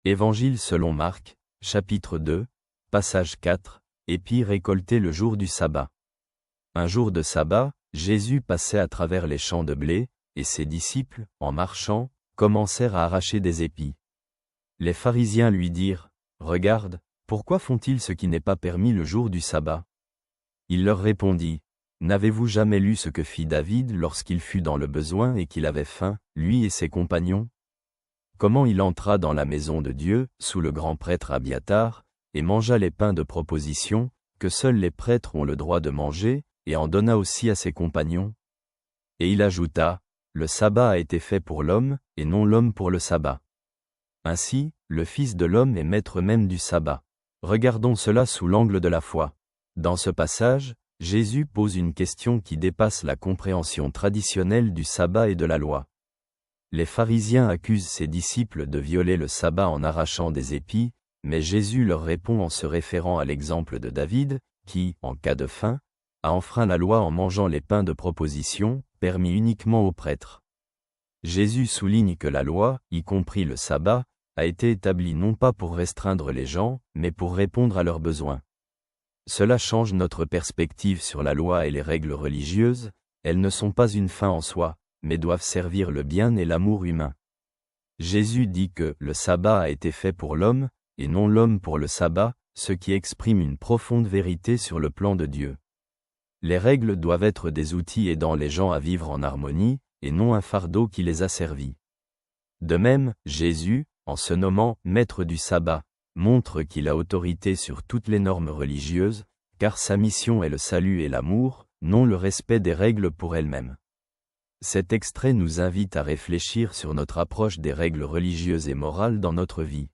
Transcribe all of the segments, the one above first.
Évangile selon Marc, chapitre 2, passage 4, épis récoltés le jour du sabbat. Un jour de sabbat, Jésus passait à travers les champs de blé, et ses disciples, en marchant, commencèrent à arracher des épis. Les pharisiens lui dirent, « Regarde, pourquoi font-ils ce qui n'est pas permis le jour du sabbat ?» Il leur répondit, « N'avez-vous jamais lu ce que fit David lorsqu'il fut dans le besoin et qu'il avait faim, lui et ses compagnons ? Comment il entra dans la maison de Dieu, sous le grand prêtre Abiatar, et mangea les pains de proposition, que seuls les prêtres ont le droit de manger, et en donna aussi à ses compagnons ? Et il ajouta, « Le sabbat a été fait pour l'homme, et non l'homme pour le sabbat. Ainsi, le Fils de l'homme est maître même du sabbat. » Regardons cela sous l'angle de la foi. Dans ce passage, Jésus pose une question qui dépasse la compréhension traditionnelle du sabbat et de la loi. Les pharisiens accusent ses disciples de violer le sabbat en arrachant des épis, mais Jésus leur répond en se référant à l'exemple de David, qui, en cas de faim, a enfreint la loi en mangeant les pains de proposition, permis uniquement aux prêtres. Jésus souligne que la loi, y compris le sabbat, a été établie non pas pour restreindre les gens, mais pour répondre à leurs besoins. Cela change notre perspective sur la loi et les règles religieuses, elles ne sont pas une fin en soi, mais doivent servir le bien et l'amour humain. Jésus dit que le sabbat a été fait pour l'homme, et non l'homme pour le sabbat, ce qui exprime une profonde vérité sur le plan de Dieu. Les règles doivent être des outils aidant les gens à vivre en harmonie, et non un fardeau qui les asservit. De même, Jésus, en se nommant « maître du sabbat », montre qu'il a autorité sur toutes les normes religieuses, car sa mission est le salut et l'amour, non le respect des règles pour elles-mêmes. Cet extrait nous invite à réfléchir sur notre approche des règles religieuses et morales dans notre vie.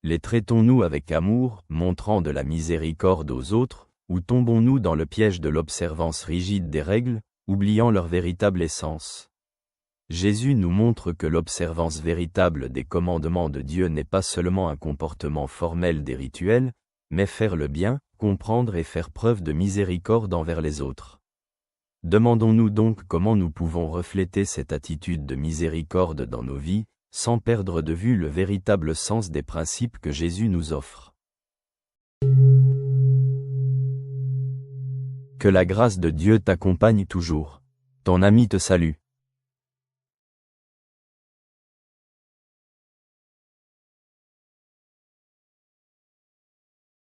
Les traitons-nous avec amour, montrant de la miséricorde aux autres, ou tombons-nous dans le piège de l'observance rigide des règles, oubliant leur véritable essence ? Jésus nous montre que l'observance véritable des commandements de Dieu n'est pas seulement un comportement formel des rituels, mais faire le bien, comprendre et faire preuve de miséricorde envers les autres. Demandons-nous donc comment nous pouvons refléter cette attitude de miséricorde dans nos vies, sans perdre de vue le véritable sens des principes que Jésus nous offre. Que la grâce de Dieu t'accompagne toujours. Ton ami te salue.